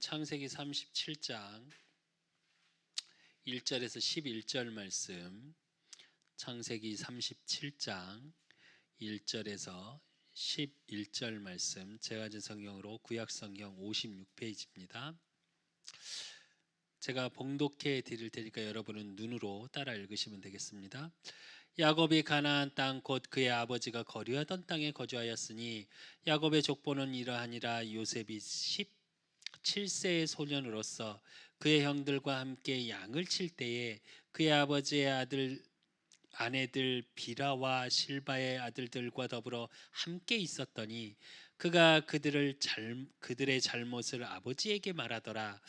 창세기 37장 1절에서 11절 말씀, 창세기 37장 1절에서 11절 말씀, 제가 진 성경으로 구약성경 56페이지입니다. 제가 봉독해 드릴 테니까 여러분은 눈으로 따라 읽으시면 되겠습니다. 야곱이 가나안 땅 곧 그의 아버지가 거류하던 땅에 거주하였으니 야곱의 족보는 이러하니라. 요셉이 17세의 소년으로서 그의 형들과 함께 양을 칠 때에 그의 아버지의 아내들 비라와 실바의 아들들과 더불어 함께 있었더니 그가 그들의 잘못을 아버지에게 말하더라.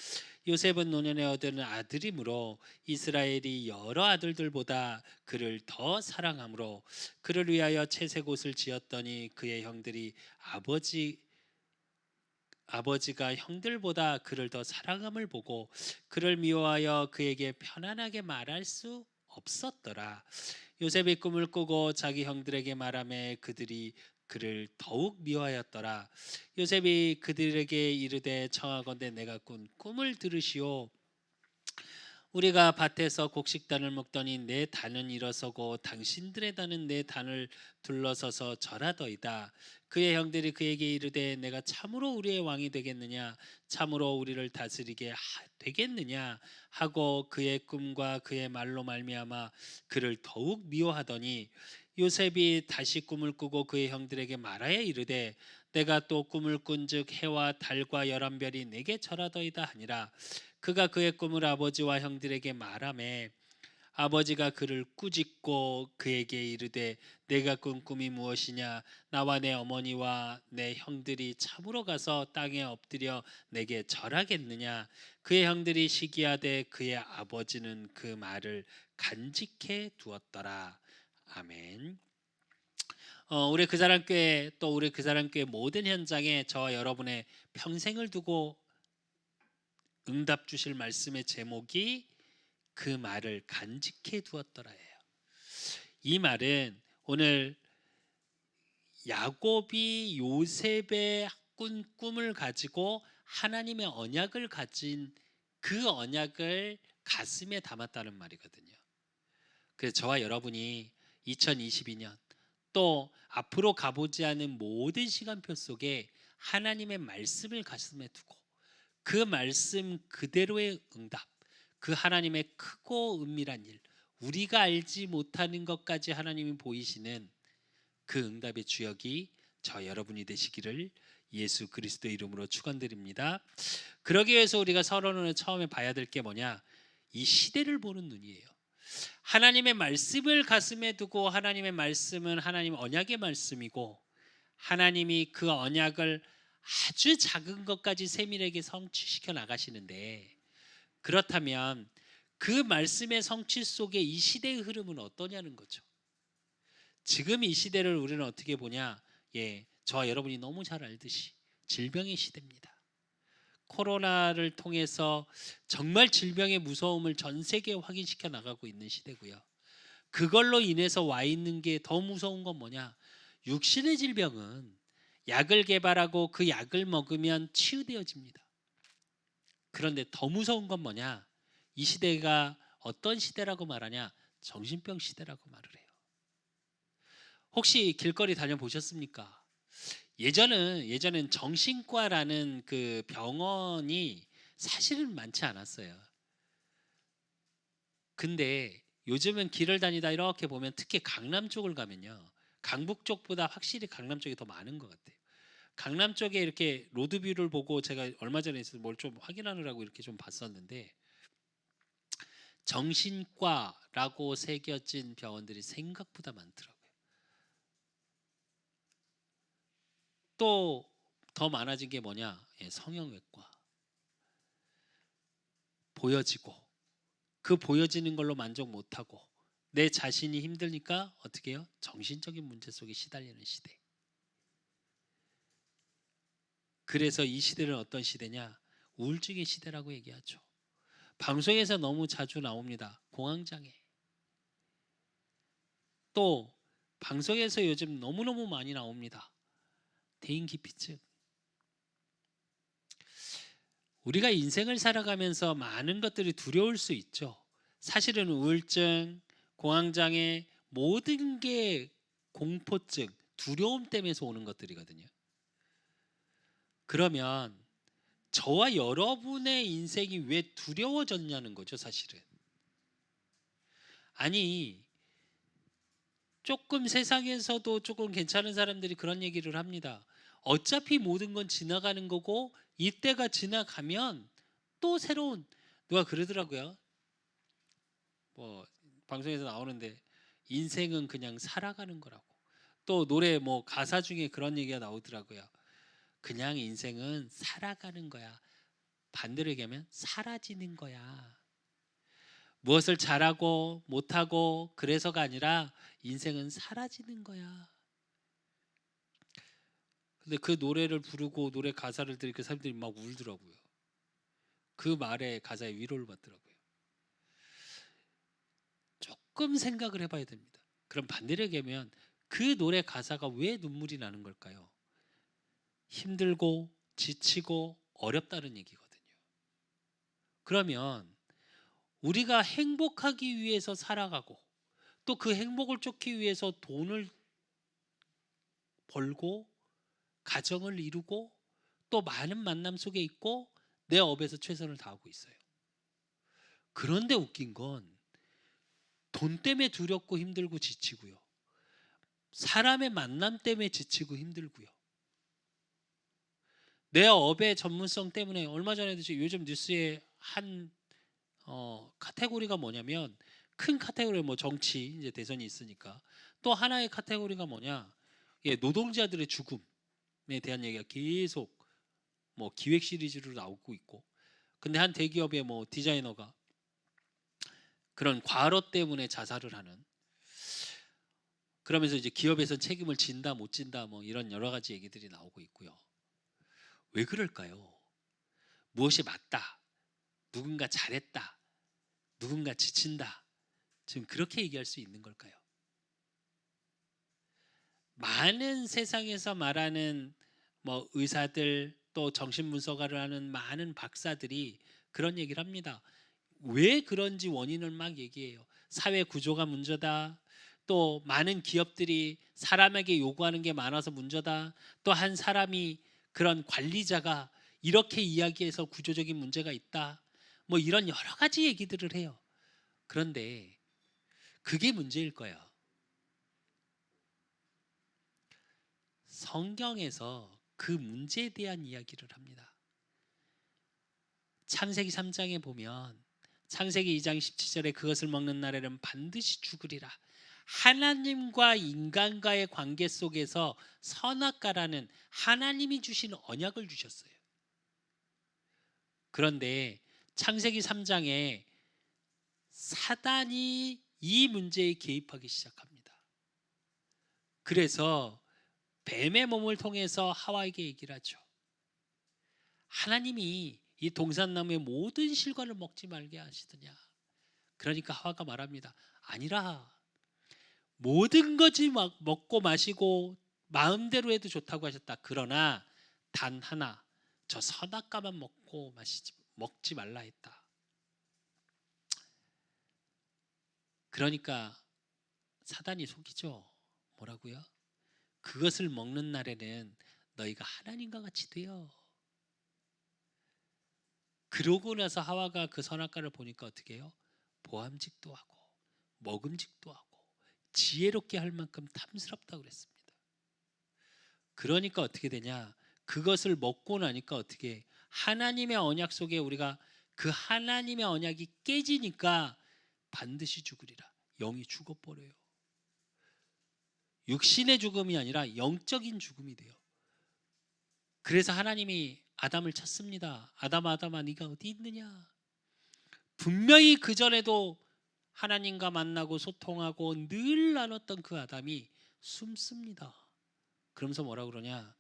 요셉은 노년에 얻은 아들이므로 이스라엘이 여러 아들들보다 그를 더 사랑하므로 그를 위하여 채색 옷을 지었더니 그의 형들이 아버지가 형들보다 그를 더 사랑함을 보고 그를 미워하여 그에게 편안하게 말할 수 없었더라. 요셉이 꿈을 꾸고 자기 형들에게 말하매 그들이 그를 더욱 미워하였더라. 요셉이 그들에게 이르되 청하건대 내가 꾼 꿈을 들으시오. 우리가 밭에서 곡식단을 먹더니 내 단은 일어서고 당신들의 단은 내 단을 둘러서서 절하더이다. 그의 형들이 그에게 이르되 내가 참으로 우리의 왕이 되겠느냐, 참으로 우리를 다스리게 되겠느냐 하고 그의 꿈과 그의 말로 말미암아 그를 더욱 미워하더니 요셉이 다시 꿈을 꾸고 그의 형들에게 말하여 이르되 내가 또 꿈을 꾼즉 해와 달과 11별이 내게 절하더이다 하니라. 그가 그의 꿈을 아버지와 형들에게 말하매 아버지가 그를 꾸짖고 그에게 이르되 내가 꾼 꿈이 무엇이냐, 나와 내 어머니와 내 형들이 참으로 가서 땅에 엎드려 내게 절하겠느냐. 그의 형들이 시기하되 그의 아버지는 그 말을 간직해 두었더라. 아멘. 우리 그 사람 교회, 또 우리 그 사람 교회 모든 현장에 저와 여러분의 평생을 두고 응답 주실 말씀의 제목이 그 말을 간직해 두었더라예요. 이 말은 오늘 야곱이 요셉의 꾼 꿈을 가지고 하나님의 언약을 가진 그 언약을 가슴에 담았다는 말이거든요. 그래서 저와 여러분이 2022년 또 앞으로 가보지 않은 모든 시간표 속에 하나님의 말씀을 가슴에 두고 그 말씀 그대로의 응답, 그 하나님의 크고 은밀한 일, 우리가 알지 못하는 것까지 하나님이 보이시는 그 응답의 주역이 저 여러분이 되시기를 예수 그리스도의 이름으로 축원드립니다. 그러기 위해서 우리가 서론을 처음에 봐야 될 게 뭐냐? 이 시대를 보는 눈이에요. 하나님의 말씀을 가슴에 두고 하나님의 말씀은 하나님 언약의 말씀이고 하나님이 그 언약을 아주 작은 것까지 세밀하게 성취시켜 나가시는데, 그렇다면 그 말씀의 성취 속에 이 시대의 흐름은 어떠냐는 거죠. 지금 이 시대를 우리는 어떻게 보냐? 저와 여러분이 너무 잘 알듯이 질병의 시대입니다. 코로나를 통해서 정말 질병의 무서움을 전 세계에 확인시켜 나가고 있는 시대고요. 그걸로 인해서 와 있는 게 더 무서운 건 뭐냐? 육신의 질병은 약을 개발하고 그 약을 먹으면 치유되어집니다. 그런데 더 무서운 건 뭐냐? 이 시대가 어떤 시대라고 말하냐? 정신병 시대라고 말을 해요. 혹시 길거리 다녀보셨습니까? 예전엔 정신과라는 그 병원이 사실은 많지 않았어요. 근데 요즘은 길을 다니다 이렇게 보면 특히 강남 쪽을 가면요, 강북 쪽보다 확실히 강남 쪽이 더 많은 것 같아요. 강남 쪽에 이렇게 로드뷰를 보고 제가 얼마 전에 뭘 좀 확인하느라고 이렇게 좀 봤었는데 정신과라고 새겨진 병원들이 생각보다 많더라고요. 또 더 많아진 게 뭐냐? 성형외과. 보여지고 그 보여지는 걸로 만족 못하고 내 자신이 힘드니까 어떻게 해요? 정신적인 문제 속에 시달리는 시대. 그래서 이 시대는 어떤 시대냐? 우울증의 시대라고 얘기하죠. 방송에서 너무 자주 나옵니다. 공황장애. 또 방송에서 요즘 너무너무 많이 나옵니다. 대인기피증. 우리가 인생을 살아가면서 많은 것들이 두려울 수 있죠. 사실은 우울증, 공황장애 모든 게 공포증, 두려움 때문에서 오는 것들이거든요. 그러면 저와 여러분의 인생이 왜 두려워졌냐는 거죠, 사실은. 아니, 조금 세상에서도 조금 괜찮은 사람들이 그런 얘기를 합니다. 어차피 모든 건 지나가는 거고 이때가 지나가면 또 새로운, 누가 그러더라고요. 뭐 방송에서 나오는데 인생은 그냥 살아가는 거라고. 또 노래 뭐 가사 중에 그런 얘기가 나오더라고요. 그냥 인생은 살아가는 거야. 반대로 얘기하면 사라지는 거야. 무엇을 잘하고 못하고 그래서가 아니라 인생은 사라지는 거야. 근데 그 노래를 부르고 노래 가사를 들으니까 사람들이 막 울더라고요. 그 말에 가사에 위로를 받더라고요. 조금 생각을 해봐야 됩니다. 그럼 반대로 얘기하면 그 노래 가사가 왜 눈물이 나는 걸까요? 힘들고 지치고 어렵다는 얘기거든요. 그러면 우리가 행복하기 위해서 살아가고 또 그 행복을 쫓기 위해서 돈을 벌고 가정을 이루고 또 많은 만남 속에 있고 내 업에서 최선을 다하고 있어요. 그런데 웃긴 건 돈 때문에 두렵고 힘들고 지치고요. 사람의 만남 때문에 지치고 힘들고요. 내 업의 전문성 때문에 얼마 전에도 요즘 뉴스에 한 카테고리가 뭐냐면 큰 카테고리 뭐 정치 이제 대선이 있으니까 또 하나의 카테고리가 뭐냐 노동자들의 죽음에 대한 얘기가 계속 뭐 기획 시리즈로 나오고 있고 근데 한 대기업의 뭐 디자이너가 그런 과로 때문에 자살을 하는 그러면서 이제 기업에서 책임을 진다 못 진다 뭐 이런 여러 가지 얘기들이 나오고 있고요. 왜 그럴까요? 무엇이 맞다, 누군가 잘했다, 누군가 지친다. 지금 그렇게 얘기할 수 있는 걸까요? 많은 세상에서 말하는 뭐 의사들 또 정신분석가를 하는 많은 박사들이 그런 얘기를 합니다. 왜 그런지 원인을 막 얘기해요. 사회 구조가 문제다. 또 많은 기업들이 사람에게 요구하는 게 많아서 문제다. 또 한 사람이 그런 관리자가 이렇게 이야기해서 구조적인 문제가 있다. 뭐 이런 여러 가지 얘기들을 해요. 그런데 그게 문제일 거예요. 성경에서 그 문제에 대한 이야기를 합니다. 창세기 3장에 보면 창세기 2장 17절에 그것을 먹는 날에는 반드시 죽으리라. 하나님과 인간과의 관계 속에서 선악과라는 하나님이 주신 언약을 주셨어요. 그런데 창세기 3장에 사단이 이 문제에 개입하기 시작합니다. 그래서 뱀의 몸을 통해서 하와에게 얘기를 하죠. 하나님이 이 동산나무의 모든 실과를 먹지 말게 하시더냐. 그러니까 하와가 말합니다. 아니라 모든 것이 먹고 마시고 마음대로 해도 좋다고 하셨다. 그러나 단 하나 저 선악과만 먹지 말라 했다. 그러니까 사단이 속이죠. 뭐라고요? 그것을 먹는 날에는 너희가 하나님과 같이 되어. 그러고 나서 하와가 그 선악과를 보니까 어떻게 해요? 보암직도 하고 먹음직도 하고 지혜롭게 할 만큼 탐스럽다고 그랬습니다. 그러니까 어떻게 되냐? 그것을 먹고 나니까 어떻게 해? 하나님의 언약 속에 우리가 그 하나님의 언약이 깨지니까 반드시 죽으리라. 영이 죽어버려요. 육신의 죽음이 아니라 영적인 죽음이 돼요. 그래서 하나님이 아담을 찾습니다. 아담아 네가 어디 있느냐? 분명히 그전에도 하나님과 만나고 소통하고 늘 나눴던 그 아담이 숨습니다. 그러면서 뭐라 그러냐?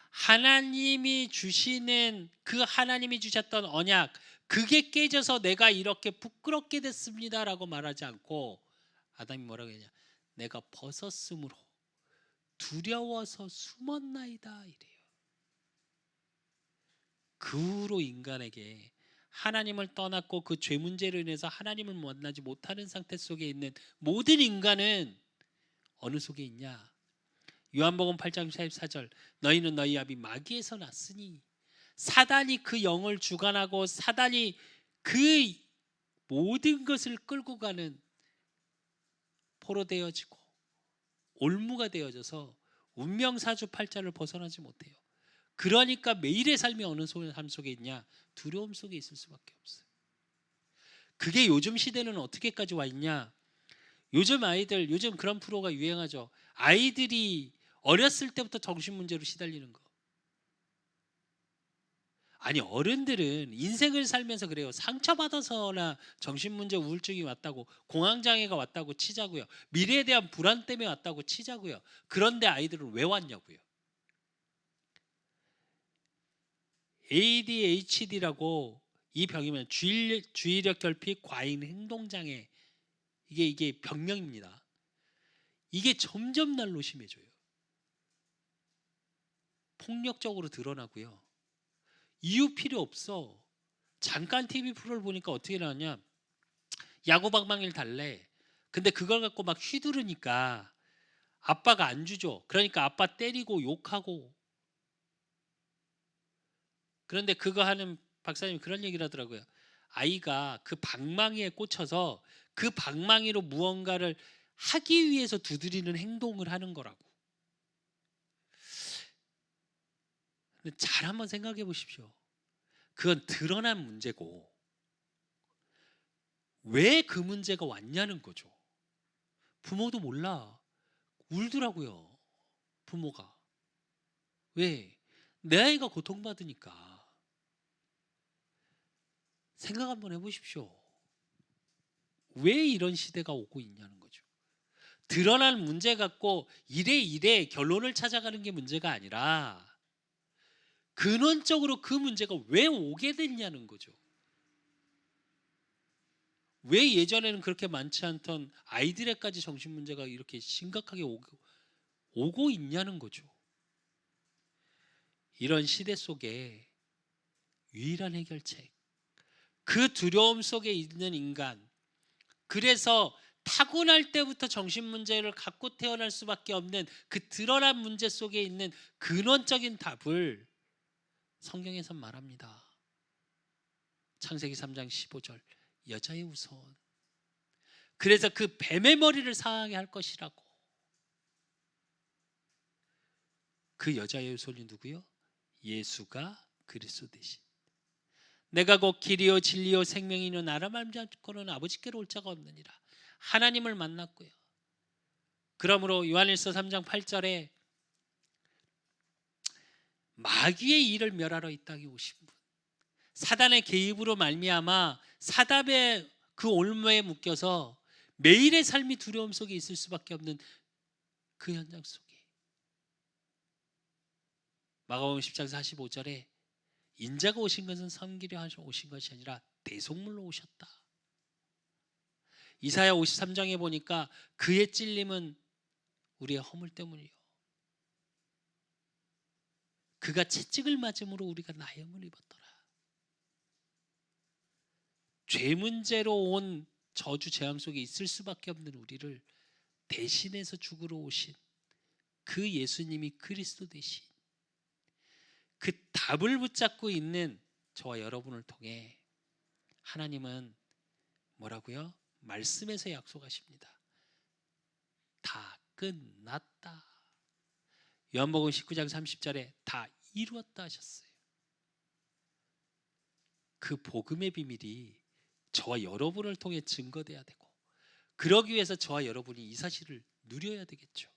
하나님이 주시는 그 하나님이 주셨던 언약 그게 깨져서 내가 이렇게 부끄럽게 됐습니다라고 말하지 않고 아담이 뭐라고 했냐? 내가 벗었으므로 두려워서 숨었나이다 이래요. 그 후로 인간에게 하나님을 떠났고 그 죄 문제로 인해서 하나님을 만나지 못하는 상태 속에 있는 모든 인간은 어느 속에 있냐? 요한복음 8장 44절 너희는 너희 아비 마귀에서 났으니 사단이 그 영을 주관하고 사단이 그 모든 것을 끌고 가는 포로 되어지고 올무가 되어져서 운명사주팔자를 벗어나지 못해요. 그러니까 매일의 삶이 어느 삶 속에 있냐? 두려움 속에 있을 수밖에 없어요. 그게 요즘 시대는 어떻게까지 와 있냐? 요즘 아이들, 요즘 그런 프로가 유행하죠. 아이들이 어렸을 때부터 정신문제로 시달리는 거. 아니, 어른들은 인생을 살면서 그래요. 상처받아서나 정신문제 우울증이 왔다고, 공황장애가 왔다고 치자고요. 미래에 대한 불안 때문에 왔다고 치자고요. 그런데 아이들은 왜 왔냐고요. ADHD라고 이 병이면 주의력 결핍 과잉 행동장애, 이게 병명입니다. 이게 점점 날로 심해져요. 폭력적으로 드러나고요. 이유 필요 없어. 잠깐 TV 프로를 보니까 어떻게 나왔냐? 야구 방망이를 달래. 근데 그걸 갖고 막 휘두르니까 아빠가 안 주죠. 그러니까 아빠 때리고 욕하고. 그런데 그거 하는 박사님이 그런 얘기를 하더라고요. 아이가 그 방망이에 꽂혀서 그 방망이로 무언가를 하기 위해서 두드리는 행동을 하는 거라고. 근데 잘 한번 생각해 보십시오. 그건 드러난 문제고 왜 그 문제가 왔냐는 거죠. 부모도 몰라. 울더라고요. 부모가. 왜? 내 아이가 고통받으니까. 생각 한번 해보십시오. 왜 이런 시대가 오고 있냐는 거죠. 드러난 문제 갖고 이래 결론을 찾아가는 게 문제가 아니라 근원적으로 그 문제가 왜 오게 됐냐는 거죠. 왜 예전에는 그렇게 많지 않던 아이들에까지 정신문제가 이렇게 심각하게 오고 있냐는 거죠. 이런 시대 속에 유일한 해결책, 그 두려움 속에 있는 인간, 그래서 타고날 때부터 정신문제를 갖고 태어날 수밖에 없는 그 드러난 문제 속에 있는 근원적인 답을 성경에서 말합니다. 창세기 3장 15절 여자의 후손. 그래서 그 뱀의 머리를 상하게 할 것이라고. 그 여자의 후손이 누구요? 예수가 그리스도 되신. 내가 곧 길이요 진리요 생명이요 나를 말지 않고는 아버지께로 올 자가 없느니라. 하나님을 만났고요. 그러므로 요한일서 3장 8절에 마귀의 일을 멸하러 이 땅에 오신 분, 사단의 개입으로 말미암아 사단의 그 올무에 묶여서 매일의 삶이 두려움 속에 있을 수밖에 없는 그 현장 속에 마가복음 10장 45절에 인자가 오신 것은 섬기려 오신 것이 아니라 대속물로 오셨다. 이사야 53장에 보니까 그의 찔림은 우리의 허물 때문이요 그가 채찍을 맞음으로 우리가 나염을 입었더라. 죄 문제로 온 저주 재앙 속에 있을 수밖에 없는 우리를 대신해서 죽으러 오신 그 예수님이 그리스도 되신 그 답을 붙잡고 있는 저와 여러분을 통해 하나님은 뭐라고요? 말씀에서 약속하십니다. 다 끝났다. 요한복음 19장 30절에 다 이루었다 하셨어요. 그 복음의 비밀이 저와 여러분을 통해 증거돼야 되고 그러기 위해서 저와 여러분이 이 사실을 누려야 되겠죠.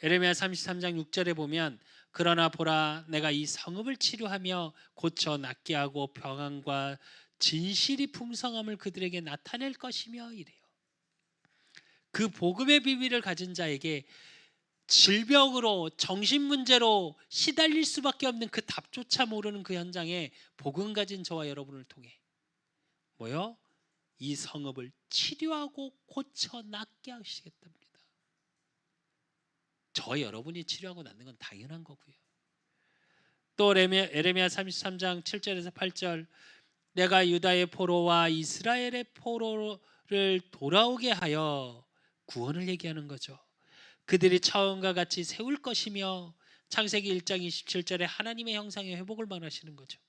에레미야 33장 6절에 보면 그러나 보라 내가 이 성읍을 치료하며 고쳐 낫게 하고 평안과 진실이 풍성함을 그들에게 나타낼 것이며 이래요. 그 복음의 비밀을 가진 자에게 질병으로 정신문제로 시달릴 수밖에 없는 그 답조차 모르는 그 현장에 복음 가진 저와 여러분을 통해 뭐요? 이 성읍을 치료하고 고쳐 낫게 하시겠답니다. 저와 여러분이 치료하고 낫는 건 당연한 거고요. 또 에레미야 33장 7절에서 8절 내가 유다의 포로와 이스라엘의 포로를 돌아오게 하여 구원을 얘기하는 거죠. 그들이 처음과 같이 세울 것이며 창세기 1장 27절에 하나님의 형상의 회복을 말하시는 거죠.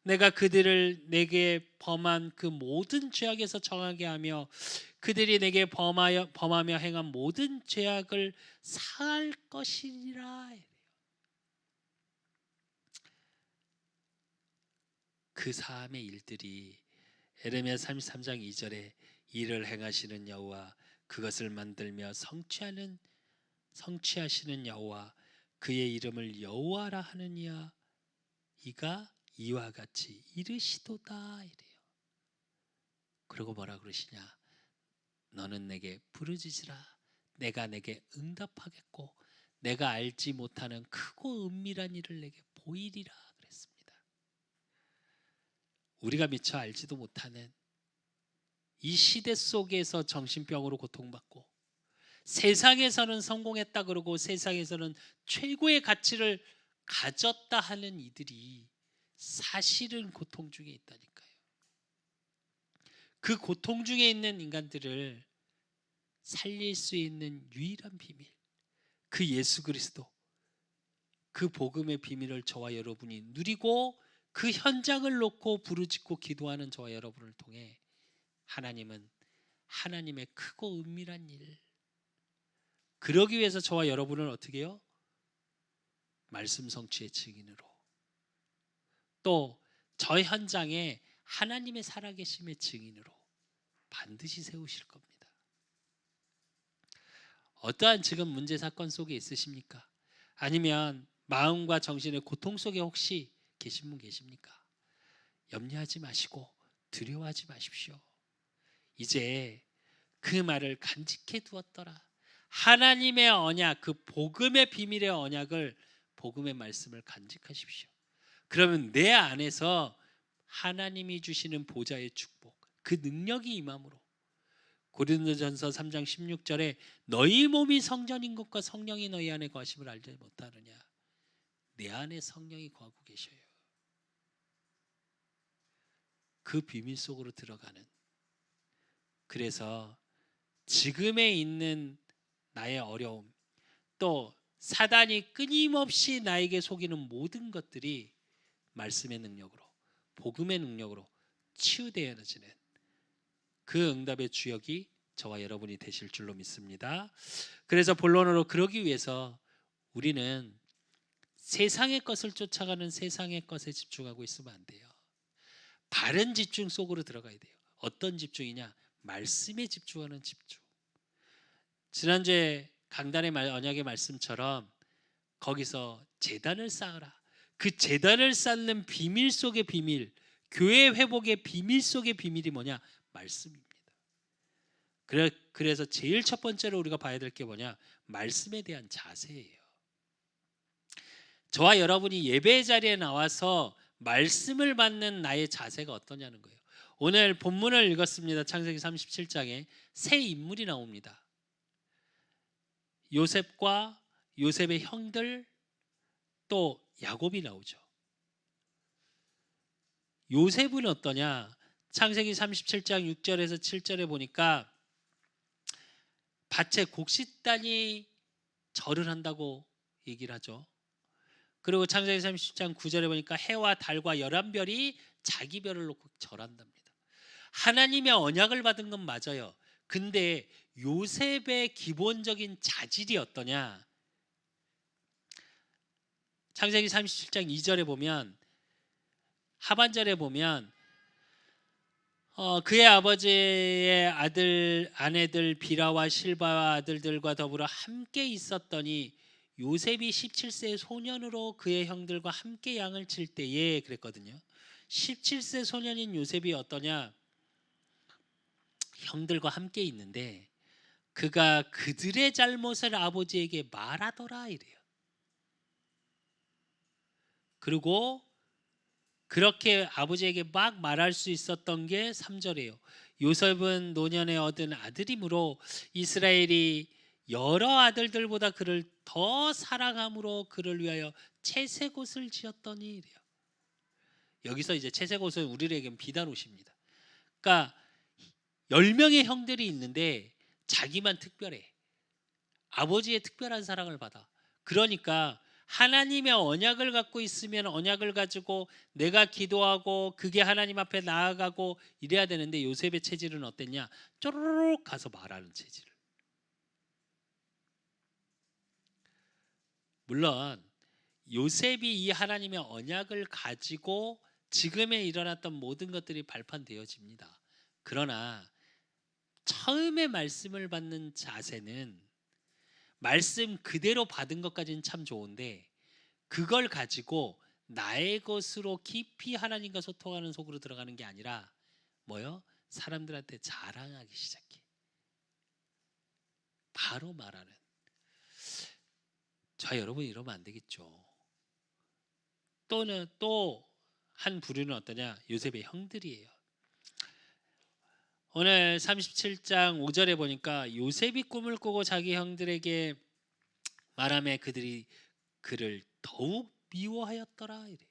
내가 그들을 내게 범한 그 모든 죄악에서 정하게 하며 그들이 내게 범하며 행한 모든 죄악을 사할 것이니라. 그 사함의 일들이 에레미야 33장 2절에 일을 행하시는 여호와 그것을 만들며 성취하시는 여호와 그의 이름을 여호와라 하느니라 이가 이와 같이 이르시도다 이래요. 그리고 뭐라 그러시냐? 너는 내게 부르짖으라 내가 내게 응답하겠고 내가 알지 못하는 크고 은밀한 일을 내게 보이리라 그랬습니다. 우리가 미처 알지도 못하는 이 시대 속에서 정신병으로 고통받고 세상에서는 성공했다 그러고 세상에서는 최고의 가치를 가졌다 하는 이들이 사실은 고통 중에 있다니까요. 그 고통 중에 있는 인간들을 살릴 수 있는 유일한 비밀, 그 예수 그리스도, 그 복음의 비밀을 저와 여러분이 누리고 그 현장을 놓고 부르짖고 기도하는 저와 여러분을 통해 하나님은 하나님의 크고 은밀한 일, 그러기 위해서 저와 여러분을 어떻게 해요? 말씀 성취의 증인으로, 또 저 현장에 하나님의 살아계심의 증인으로 반드시 세우실 겁니다. 어떠한 지금 문제 사건 속에 있으십니까? 아니면 마음과 정신의 고통 속에 혹시 계신 분 계십니까? 염려하지 마시고 두려워하지 마십시오. 이제 그 말을 간직해 두었더라. 하나님의 언약, 그 복음의 비밀의 언약을, 복음의 말씀을 간직하십시오. 그러면 내 안에서 하나님이 주시는 보좌의 축복, 그 능력이 임함으로 고린도전서 3장 16절에 너희 몸이 성전인 것과 성령이 너희 안에 거하심을 알지 못하느냐. 내 안에 성령이 거하고 계셔요. 그 비밀 속으로 들어가는, 그래서 지금에 있는 나의 어려움, 또 사단이 끊임없이 나에게 속이는 모든 것들이 말씀의 능력으로, 복음의 능력으로 치유되어지는 그 응답의 주역이 저와 여러분이 되실 줄로 믿습니다. 그래서 본론으로, 그러기 위해서 우리는 세상의 것을 쫓아가는 세상의 것에 집중하고 있으면 안 돼요. 바른 집중 속으로 들어가야 돼요. 어떤 집중이냐? 말씀에 집중하는 집중. 지난주에 강단의 언약의 말씀처럼 거기서 제단을 쌓으라. 그 제단을 쌓는 비밀 속의 비밀, 교회 회복의 비밀 속의 비밀이 뭐냐? 말씀입니다. 그래서 제일 첫 번째로 우리가 봐야 될 게 뭐냐? 말씀에 대한 자세예요. 저와 여러분이 예배 자리에 나와서 말씀을 받는 나의 자세가 어떠냐는 거예요. 오늘 본문을 읽었습니다. 창세기 37장에 세 인물이 나옵니다. 요셉과 요셉의 형들, 또 야곱이 나오죠. 요셉은 어떠냐? 창세기 37장 6절에서 7절에 보니까 밭에 곡식단이 절을 한다고 얘기를 하죠. 그리고 창세기 30장 9절에 보니까 해와 달과 11별이 자기 별을 놓고 절한답니다. 하나님의 언약을 받은 건 맞아요. 근데 요셉의 기본적인 자질이 어떠냐? 창세기 37장 2절에 보면, 하반절에 보면 그의 아버지의 아내들 비라와 실바와 아들들과 더불어 함께 있었더니 요셉이 17세 소년으로 그의 형들과 함께 양을 칠 때에 그랬거든요. 17세 소년인 요셉이 어떠냐? 형들과 함께 있는데 그가 그들의 잘못을 아버지에게 말하더라 이래요. 그리고 그렇게 아버지에게 막 말할 수 있었던 게 3절이에요. 요셉은 노년에 얻은 아들이므로 이스라엘이 여러 아들들보다 그를 더 사랑함으로 그를 위하여 채색옷을 지었더니 이래요. 여기서 이제 채색옷은 우리에겐 비단옷입니다. 그러니까 10명의 형들이 있는데 자기만 특별해. 아버지의 특별한 사랑을 받아. 그러니까 하나님의 언약을 갖고 있으면 언약을 가지고 내가 기도하고 그게 하나님 앞에 나아가고 이래야 되는데 요셉의 체질은 어땠냐? 쪼르륵 가서 말하는 체질. 물론 요셉이 이 하나님의 언약을 가지고 지금에 일어났던 모든 것들이 발판되어집니다. 그러나 처음에 말씀을 받는 자세는 말씀 그대로 받은 것까지는 참 좋은데 그걸 가지고 나의 것으로 깊이 하나님과 소통하는 속으로 들어가는 게 아니라 뭐요? 사람들한테 자랑하기 시작해. 바로 말하는. 자, 여러분 이러면 안 되겠죠. 또는 또 한 부류는 어떠냐? 요셉의 형들이에요. 오늘 37장 5절에 보니까 요셉이 꿈을 꾸고 자기 형들에게 말하며 그들이 그를 더욱 미워하였더라 이래요.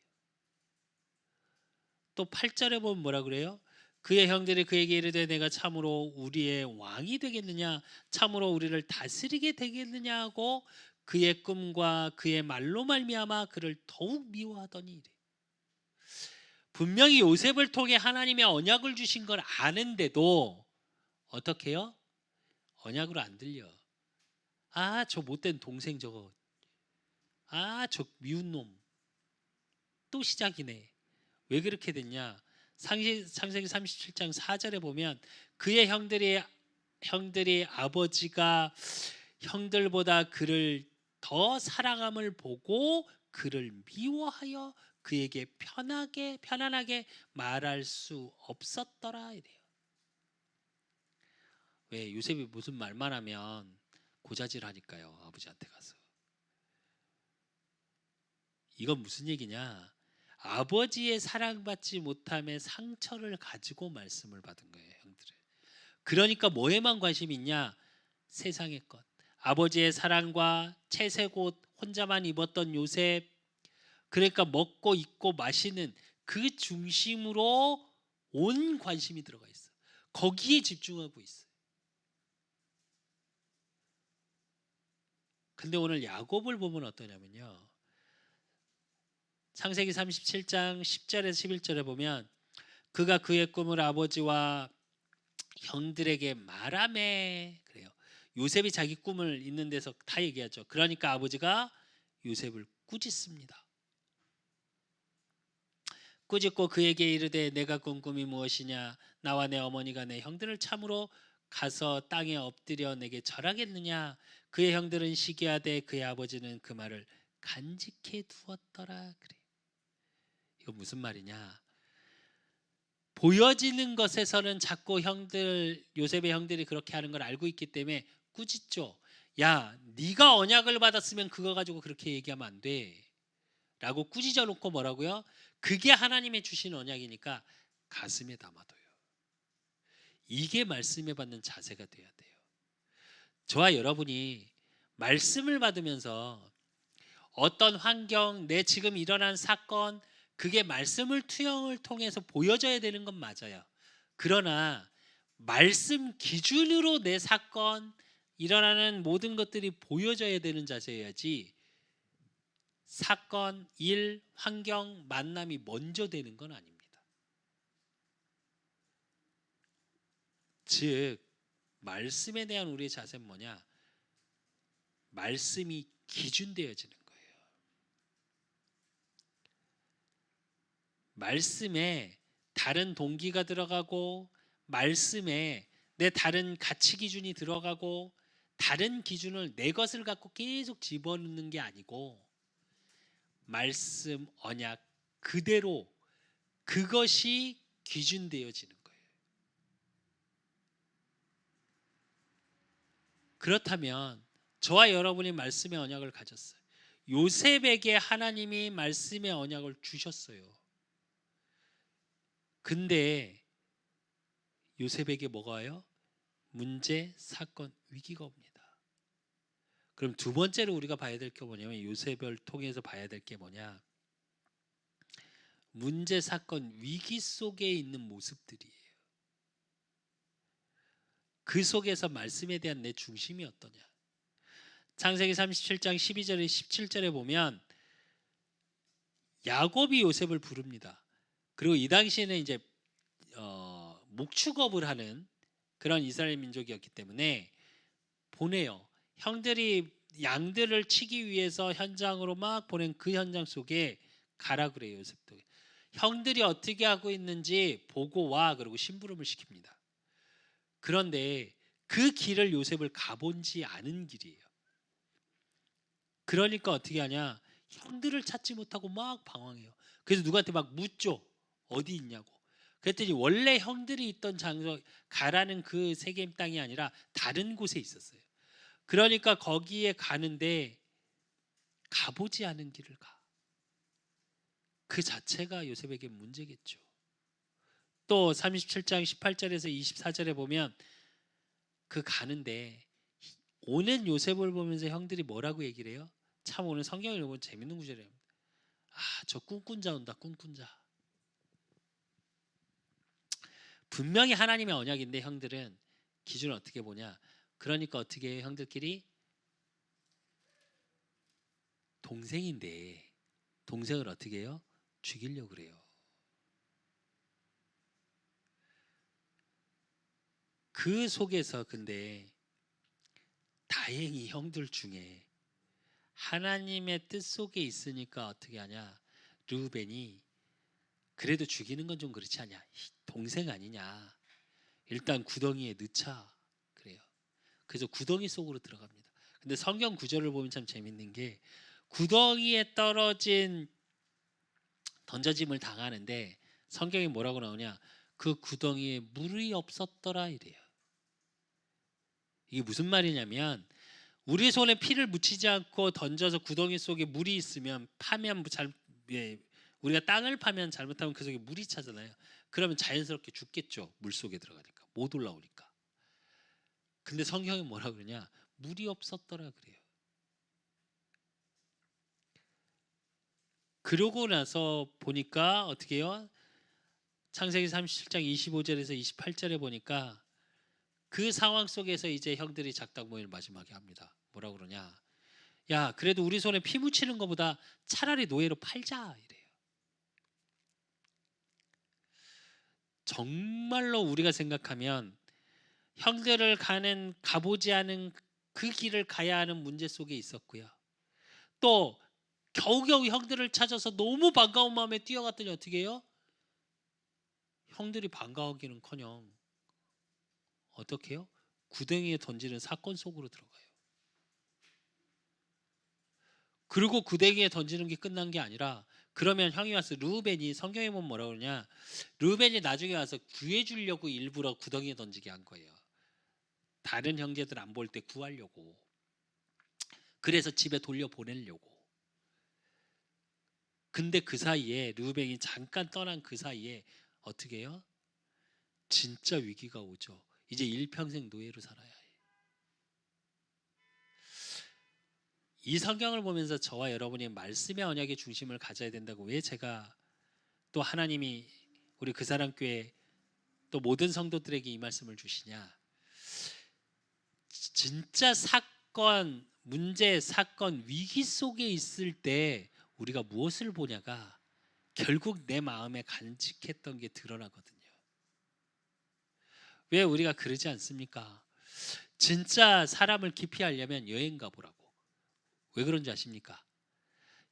또 8절에 보면 뭐라 그래요? 그의 형들이 그에게 이르되 내가 참으로 우리의 왕이 되겠느냐 참으로 우리를 다스리게 되겠느냐 하고 그의 꿈과 그의 말로 말미암아 그를 더욱 미워하더니 이래. 분명히 요셉을 통해 하나님의 언약을 주신 걸 아는데도 어떻게 해요? 언약으로 안 들려. 아, 저 못된 동생 저거. 아, 저 미운 놈. 또 시작이네. 왜 그렇게 됐냐? 창세기 37장 4절에 보면 그의 형들이 아버지가 형들보다 그를 더 사랑함을 보고 그를 미워하여 그에게 편안하게 말할 수 없었더라 이래요. 왜? 요셉이 무슨 말만 하면 고자질하니까요. 아버지한테 가서. 이건 무슨 얘기냐? 아버지의 사랑받지 못함의 상처를 가지고 말씀을 받은 거예요, 형들은. 그러니까 뭐에만 관심이 있냐? 세상의 것. 아버지의 사랑과 채색옷 혼자만 입었던 요셉. 그러니까 먹고 입고 마시는 그 중심으로 온 관심이 들어가 있어. 거기에 집중하고 있어요. 근데 오늘 야곱을 보면 어떠냐면요. 창세기 37장 10절에서 11절에 보면 그가 그의 꿈을 아버지와 형들에게 말하매 그래요. 요셉이 자기 꿈을 있는 데서 다 얘기하죠. 그러니까 아버지가 요셉을 꾸짖습니다. 꾸짖고 그에게 이르되 내가 꾼 꿈이 무엇이냐 나와 내 어머니가 내 형들을 참으로 가서 땅에 엎드려 내게 절하겠느냐 그의 형들은 시기하되 그의 아버지는 그 말을 간직해 두었더라 그래. 이거 무슨 말이냐? 보여지는 것에서는 자꾸 요셉의 형들이 그렇게 하는 걸 알고 있기 때문에 꾸짖죠. 야, 네가 언약을 받았으면 그거 가지고 그렇게 얘기하면 안 돼. 라고 꾸짖어 놓고 뭐라고요? 그게 하나님의 주신 언약이니까 가슴에 담아둬요. 이게 말씀에 받는 자세가 돼야 돼요. 저와 여러분이 말씀을 받으면서 어떤 환경, 내 지금 일어난 사건, 그게 말씀을 투영을 통해서 보여져야 되는 건 맞아요. 그러나 말씀 기준으로 내 사건, 일어나는 모든 것들이 보여져야 되는 자세여야지 사건, 일, 환경, 만남이 먼저 되는 건 아닙니다. 즉 말씀에 대한 우리의 자세는 뭐냐? 말씀이 기준되어지는 거예요. 말씀에 다른 동기가 들어가고 말씀에 내 다른 가치 기준이 들어가고 다른 기준을 내 것을 갖고 계속 집어넣는 게 아니고 말씀 언약 그대로 그것이 기준되어지는 거예요. 그렇다면 저와 여러분이 말씀의 언약을 가졌어요. 요셉에게 하나님이 말씀의 언약을 주셨어요. 근데 요셉에게 뭐가 와요? 문제, 사건, 위기가 옵니다. 그럼 두 번째로 우리가 봐야 될 게 뭐냐면 요셉을 통해서 봐야 될 게 뭐냐? 문제, 사건, 위기 속에 있는 모습들이에요. 그 속에서 말씀에 대한 내 중심이 어떠냐? 창세기 37장 12절에 17절에 보면 야곱이 요셉을 부릅니다. 그리고 이 당시에는 이제 목축업을 하는 그런 이스라엘 민족이었기 때문에 보내요. 형들이 양들을 치기 위해서 현장으로 막 보낸 그 현장 속에 가라 그래요. 요셉도. 형들이 어떻게 하고 있는지 보고 와 그러고 심부름을 시킵니다. 그런데 그 길을 요셉을 가본지 않은 길이에요. 그러니까 어떻게 하냐? 형들을 찾지 못하고 막 방황해요. 그래서 누구한테 막 묻죠. 어디 있냐고. 그랬더니 원래 형들이 있던 장소 가라는 그 세겜 땅이 아니라 다른 곳에 있었어요. 그러니까 거기에 가는데 가보지 않은 길을 가. 그 자체가 요셉에게 문제겠죠. 또 37장 18절에서 24절에 보면 그 가는데 오는 요셉을 보면서 형들이 뭐라고 얘기를 해요? 참 오늘 성경을 읽으면 재밌는 구절이에요. 저 꿈꾼자 온다. 꿈꾼자. 분명히 하나님의 언약인데 형들은 기준을 어떻게 보냐? 그러니까 어떻게 해요? 형들끼리 동생인데 동생을 어떻게 해요? 죽이려고 그래요. 그 속에서 근데 다행히 형들 중에 하나님의 뜻 속에 있으니까 어떻게 하냐? 르우벤이 그래도 죽이는 건 좀 그렇지 않냐? 동생 아니냐? 일단 구덩이에 넣자 그래요. 그래서 구덩이 속으로 들어갑니다. 근데 성경 구절을 보면 참 재밌는 게 구덩이에 던져짐을 당하는데 성경이 뭐라고 나오냐? 그 구덩이에 물이 없었더라 이래요. 이게 무슨 말이냐면 우리 손에 피를 묻히지 않고 던져서 구덩이 속에 물이 있으면 파면 우리가 땅을 파면 잘못하면 그 속에 물이 차잖아요. 그러면 자연스럽게 죽겠죠. 물 속에 들어가니까 못 올라오니까. 근데 성경이 뭐라 그러냐? 물이 없었더라 그래요. 그러고 나서 보니까 어떻게 해요? 창세기 37장 25절에서 28절에 보니까 그 상황 속에서 이제 형들이 작당 모임을 마지막에 합니다. 뭐라 그러냐? 야, 그래도 우리 손에 피 묻히는 것보다 차라리 노예로 팔자 이래요. 정말로 우리가 생각하면 형들을 가보지 않은 그 길을 가야 하는 문제 속에 있었고요. 또 겨우겨우 형들을 찾아서 너무 반가운 마음에 뛰어갔더니 어떻게 해요? 형들이 반가워하기는커녕 어떻게 해요? 구덩이에 던지는 사건 속으로 들어가요. 그리고 구덩이에 던지는 게 끝난 게 아니라 그러면 형이 와서 르우벤이 성경에 보면 뭐라고 그러냐? 르우벤이 나중에 와서 구해주려고 일부러 구덩이에 던지게 한 거예요. 다른 형제들 안 볼 때 구하려고. 그래서 집에 돌려보내려고. 근데 그 사이에 르우벤이 잠깐 떠난 그 사이에 어떻게 해요? 진짜 위기가 오죠. 이제 일평생 노예로 살아야 해. 이 성경을 보면서 저와 여러분이 말씀의 언약의 중심을 가져야 된다고 왜 제가 또 하나님이 우리 그 사람 교회 또 모든 성도들에게 이 말씀을 주시냐? 진짜 사건, 문제, 사건, 위기 속에 있을 때 우리가 무엇을 보냐가 결국 내 마음에 간직했던 게 드러나거든요. 왜 우리가 그러지 않습니까? 진짜 사람을 깊이 알려면 여행 가보라고. 왜 그런지 아십니까?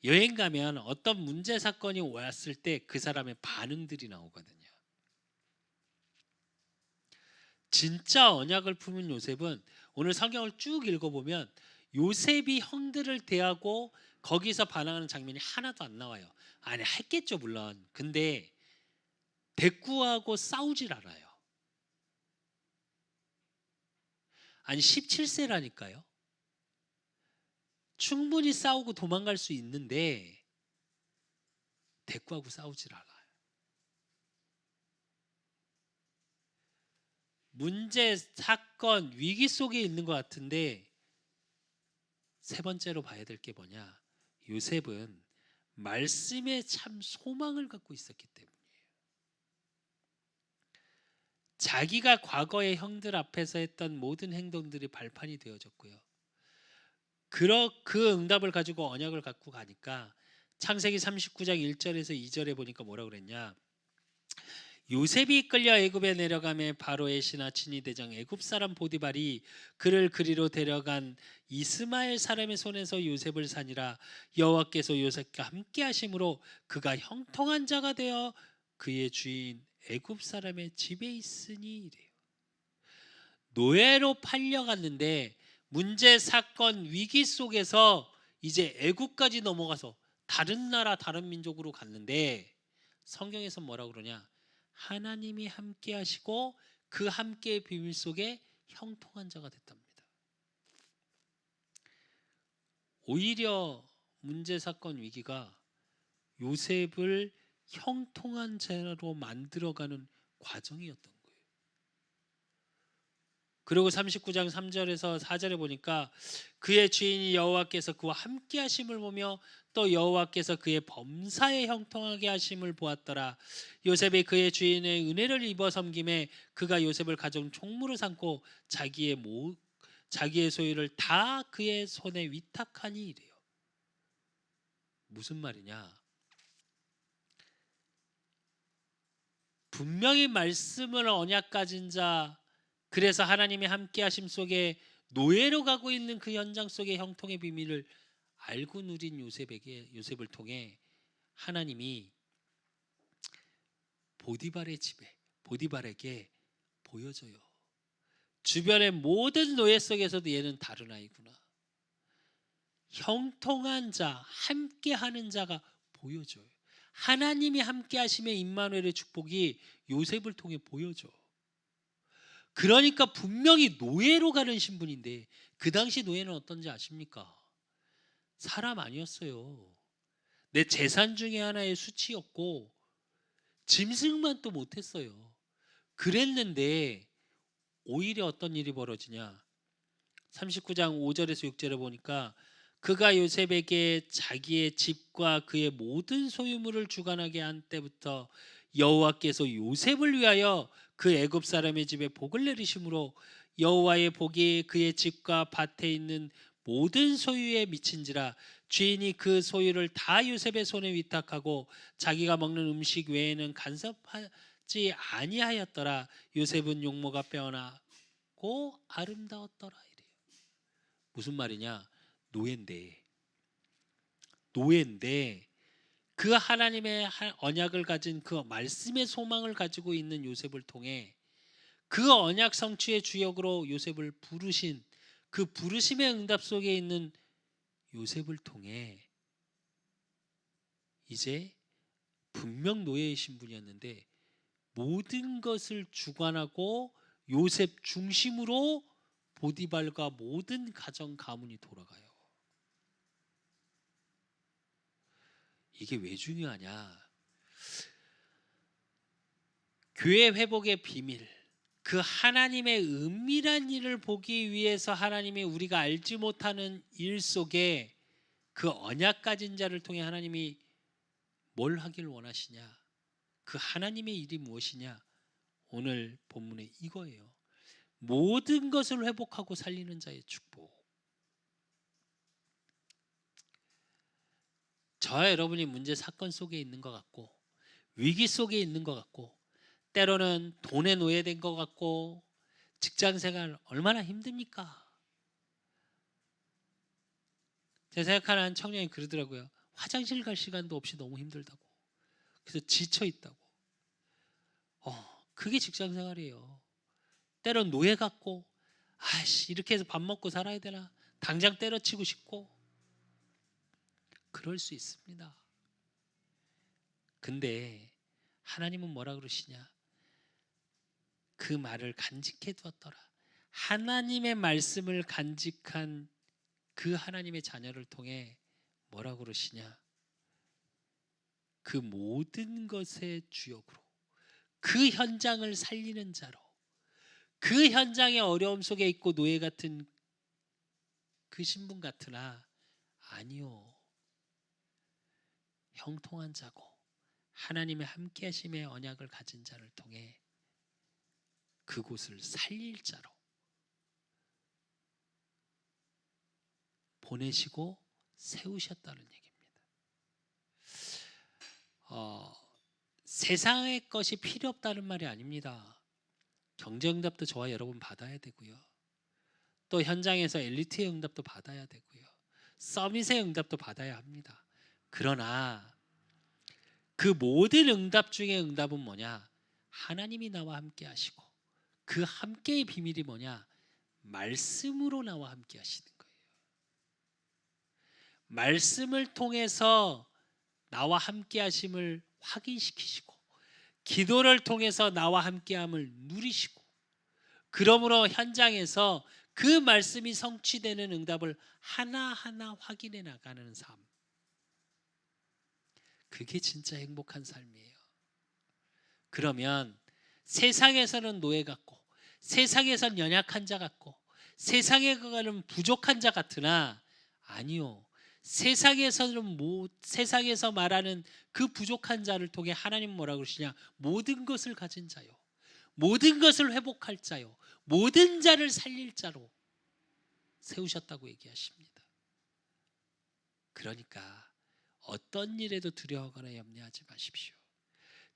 여행 가면 어떤 문제 사건이 왔을 때 그 사람의 반응들이 나오거든요. 진짜 언약을 품은 요셉은 오늘 성경을 쭉 읽어보면 요셉이 형들을 대하고 거기서 반항하는 장면이 하나도 안 나와요. 아니 했겠죠 물론. 근데 대꾸하고 싸우질 않아요. 아니 17세라니까요. 충분히 싸우고 도망갈 수 있는데 대꾸하고 싸우질 않아요. 문제, 사건, 위기 속에 있는 것 같은데 세 번째로 봐야 될 게 뭐냐? 요셉은 말씀에 참 소망을 갖고 있었기 때문이에요. 자기가 과거의 형들 앞에서 했던 모든 행동들이 발판이 되어졌고요. 그 응답을 가지고 언약을 갖고 가니까 창세기 39장 1절에서 2절에 보니까 뭐라고 그랬냐? 요셉이 이끌려 애굽에 내려가매 바로의 신하 친위 대장 애굽 사람 보디발이 그를 그리로 데려간 이스마엘 사람의 손에서 요셉을 산이라. 여호와께서 요셉과 함께 하심으로 그가 형통한 자가 되어 그의 주인 애굽 사람의 집에 있으니 이래요. 노예로 팔려갔는데 문제 사건 위기 속에서 이제 애굽까지 넘어가서 다른 나라 다른 민족으로 갔는데 성경에서 뭐라고 그러냐? 하나님이 함께 하시고 그 함께의 비밀 속에 형통한 자가 됐답니다. 오히려 문제 사건 위기가 요셉을 형통한 자로 만들어가는 과정이었던 거예요. 그리고 39장 3절에서 4절에 보니까 그의 주인이 여호와께서 그와 함께 하심을 보며 또 여호와께서 그의 범사에 형통하게 하심을 보았더라. 요셉이 그의 주인의 은혜를 입어 섬김에 그가 요셉을 가정 총무로 삼고 자기의 소유를 다 그의 손에 위탁하니 이래요. 무슨 말이냐? 분명히 말씀을 언약 가진 자, 그래서 하나님의 함께 하심 속에 노예로 가고 있는 그 현장 속의 형통의 비밀을 알고 누린 요셉을 통해 하나님이 보디발에게 보여줘요. 주변의 모든 노예 속에서도 얘는 다른 아이구나. 형통한 자, 함께 하는 자가 보여줘요. 하나님이 함께 하심의 임마누엘의 축복이 요셉을 통해 보여줘. 그러니까 분명히 노예로 가는 신분인데 그 당시 노예는 어떤지 아십니까? 사람 아니었어요. 내 재산 중에 하나의 수치였고 짐승만 또 못했어요. 그랬는데 오히려 어떤 일이 벌어지냐? 39장 5절에서 6절에 보니까 그가 요셉에게 자기의 집과 그의 모든 소유물을 주관하게 한 때부터 여호와께서 요셉을 위하여 그 애굽 사람의 집에 복을 내리심으로 여호와의 복이 그의 집과 밭에 있는 모든 소유에 미친지라. 주인이 그 소유를 다 요셉의 손에 위탁하고 자기가 먹는 음식 외에는 간섭하지 아니하였더라. 요셉은 용모가 빼어나고 아름다웠더라. 이래요. 무슨 말이냐? 노예인데 그 하나님의 언약을 가진 그 말씀의 소망을 가지고 있는 요셉을 통해 그 언약 성취의 주역으로 요셉을 부르신 그 부르심의 응답 속에 있는 요셉을 통해 이제 분명 노예의 신분이었는데 모든 것을 주관하고 요셉 중심으로 보디발과 모든 가정 가문이 돌아가요. 이게 왜 중요하냐? 교회 회복의 비밀, 그 하나님의 은밀한 일을 보기 위해서 하나님이 우리가 알지 못하는 일 속에 그 언약 가진 자를 통해 하나님이 뭘 하길 원하시냐? 그 하나님의 일이 무엇이냐? 오늘 본문에 이거예요. 모든 것을 회복하고 살리는 자의 축복. 저와 여러분이 문제 사건 속에 있는 것 같고 위기 속에 있는 것 같고 때로는 돈에 노예된 것 같고 직장생활 얼마나 힘듭니까? 제가 생각하는 청년이 그러더라고요. 화장실 갈 시간도 없이 너무 힘들다고. 그래서 지쳐 있다고. 그게 직장생활이에요. 때론 노예 같고 아이씨 이렇게 해서 밥 먹고 살아야 되나? 당장 때려치고 싶고 그럴 수 있습니다. 근데 하나님은 뭐라 그러시냐? 그 말을 간직해 두었더라. 하나님의 말씀을 간직한 그 하나님의 자녀를 통해 뭐라 그러시냐? 그 모든 것의 주역으로 그 현장을 살리는 자로 그 현장의 어려움 속에 있고 노예 같은 그 신분 같으나 아니요. 형통한 자고 하나님의 함께 하심의 언약을 가진 자를 통해 그곳을 살릴 자로 보내시고 세우셨다는 얘기입니다. 세상의 것이 필요 없다는 말이 아닙니다. 경제응답도 저와 여러분 받아야 되고요. 또 현장에서 엘리트의 응답도 받아야 되고요. 서밋의 응답도 받아야 합니다. 그러나 그 모든 응답 중에 응답은 뭐냐? 하나님이 나와 함께 하시고 그 함께의 비밀이 뭐냐? 말씀으로 나와 함께 하시는 거예요. 말씀을 통해서 나와 함께 하심을 확인시키시고 기도를 통해서 나와 함께함을 누리시고 그러므로 현장에서 그 말씀이 성취되는 응답을 하나하나 확인해 나가는 삶. 그게 진짜 행복한 삶이에요. 그러면 세상에서는 노예 같고 세상에선 연약한 자 같고 세상에 가는 부족한 자 같으나 아니요. 세상에서 말하는 그 부족한 자를 통해 하나님 뭐라고 그러시냐? 모든 것을 가진 자요. 모든 것을 회복할 자요. 모든 자를 살릴 자로 세우셨다고 얘기하십니다. 그러니까 어떤 일에도 두려워하거나 염려하지 마십시오.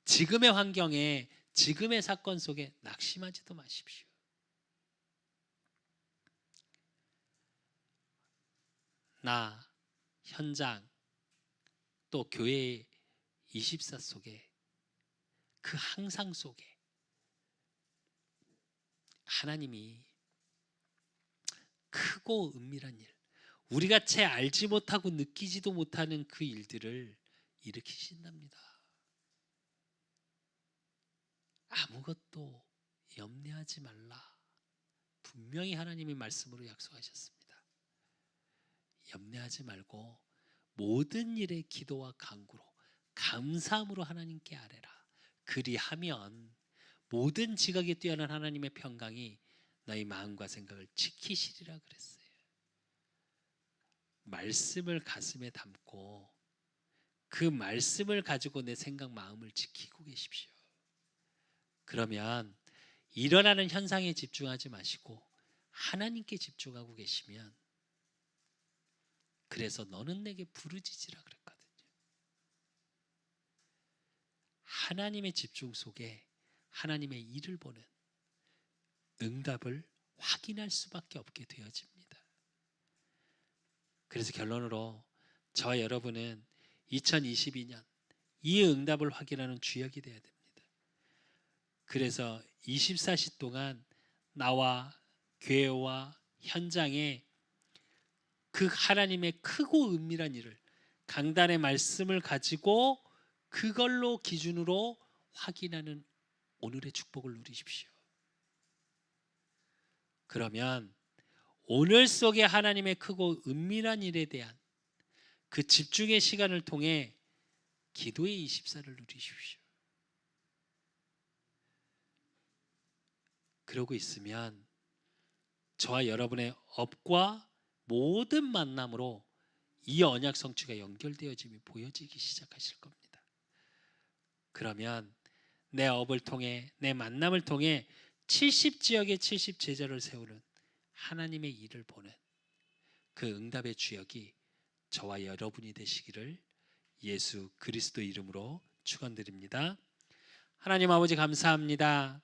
지금의 환경에 지금의 사건 속에 낙심하지도 마십시오. 나, 현장, 또 교회 24 속에 그 항상 속에 하나님이 크고 은밀한 일, 우리가 채 알지 못하고 느끼지도 못하는 그 일들을 일으키신답니다. 아무것도 염려하지 말라. 분명히 하나님이 말씀으로 약속하셨습니다. 염려하지 말고 모든 일에 기도와 간구로 감사함으로 하나님께 아뢰라. 그리하면 모든 지각에 뛰어난 하나님의 평강이 너희 마음과 생각을 지키시리라 그랬어요. 말씀을 가슴에 담고 그 말씀을 가지고 내 생각 마음을 지키고 계십시오. 그러면 일어나는 현상에 집중하지 마시고 하나님께 집중하고 계시면, 그래서 너는 내게 부르짖으라 그랬거든요. 하나님의 집중 속에 하나님의 일을 보는 응답을 확인할 수밖에 없게 되어집니다. 그래서 결론으로 저와 여러분은 2022년 이 응답을 확인하는 주역이 되어야 됩니다. 그래서 24시 동안 나와 교회와 현장에 그 하나님의 크고 은밀한 일을, 강단의 말씀을 가지고 그걸로 기준으로 확인하는 오늘의 축복을 누리십시오. 그러면 오늘 속에 하나님의 크고 은밀한 일에 대한 그 집중의 시간을 통해 기도의 24를 누리십시오. 그러고 있으면 저와 여러분의 업과 모든 만남으로 이 언약 성취가 연결되어짐이 보여지기 시작하실 겁니다. 그러면 내 업을 통해, 내 만남을 통해 70지역의 70제자를 세우는 하나님의 일을 보는 그 응답의 주역이 저와 여러분이 되시기를 예수 그리스도 이름으로 축원드립니다. 하나님 아버지 감사합니다.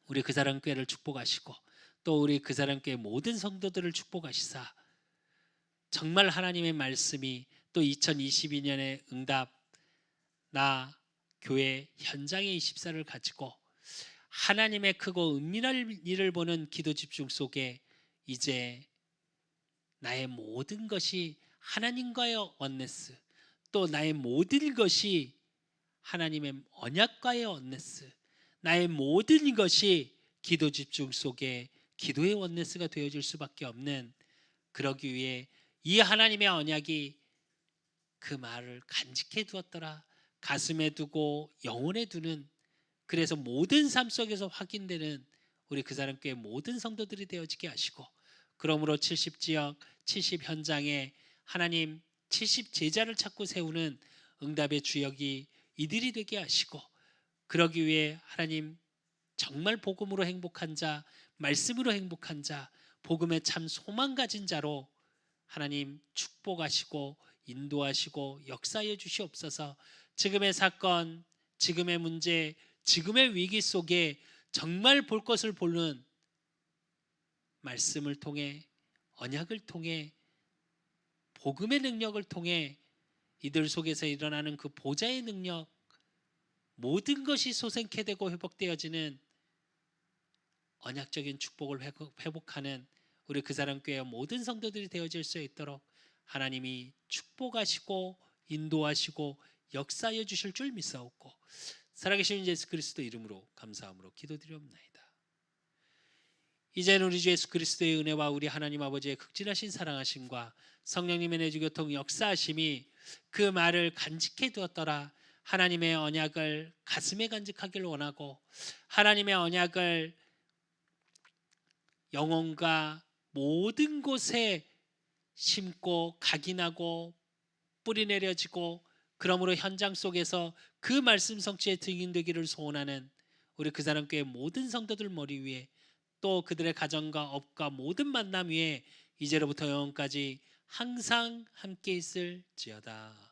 우리 그 사람 교회를 축복하시고 또 우리 그 사람 교회 모든 성도들을 축복하시사 정말 하나님의 말씀이 또 2022년의 응답, 나 교회 현장의 24를 가지고 하나님의 크고 은밀한 일을 보는 기도 집중 속에 이제 나의 모든 것이 하나님과의 원네스, 또 나의 모든 것이 하나님의 언약과의 원네스, 나의 모든 것이 기도 집중 속에 기도의 원네스가 되어질 수밖에 없는, 그러기 위해 이 하나님의 언약이 그 말을 간직해 두었더라, 가슴에 두고 영혼에 두는, 그래서 모든 삶 속에서 확인되는 우리 그 사람 교회 모든 성도들이 되어지게 하시고 그러므로 70지역 70현장에 하나님 70제자를 찾고 세우는 응답의 주역이 이들이 되게 하시고, 그러기 위해 하나님 정말 복음으로 행복한 자, 말씀으로 행복한 자, 복음에 참 소망 가진 자로 하나님 축복하시고 인도하시고 역사해 주시옵소서. 지금의 사건, 지금의 문제, 지금의 위기 속에 정말 볼 것을 보는 말씀을 통해, 언약을 통해, 복음의 능력을 통해 이들 속에서 일어나는 그 보좌의 능력, 모든 것이 소생케 되고 회복되어지는 언약적인 축복을 회복하는 우리 그 사람 교회 모든 성도들이 되어질 수 있도록 하나님이 축복하시고 인도하시고 역사해 주실 줄 믿사옵고, 살아계신 예수 그리스도 이름으로 감사함으로 기도드리옵나이다. 이제는 우리 주 예수 그리스도의 은혜와 우리 하나님 아버지의 극진하신 사랑하심과 성령님의 내주교통 역사하심이 그 말을 간직해 두었더라 하나님의 언약을 가슴에 간직하길 원하고, 하나님의 언약을 영혼과 모든 곳에 심고 각인하고 뿌리 내려지고, 그러므로 현장 속에서 그 말씀 성취에 증인되기를 소원하는 우리 그 사람 교회 모든 성도들 머리 위에, 또 그들의 가정과 업과 모든 만남 위에 이제로부터 영원까지 항상 함께 있을지어다.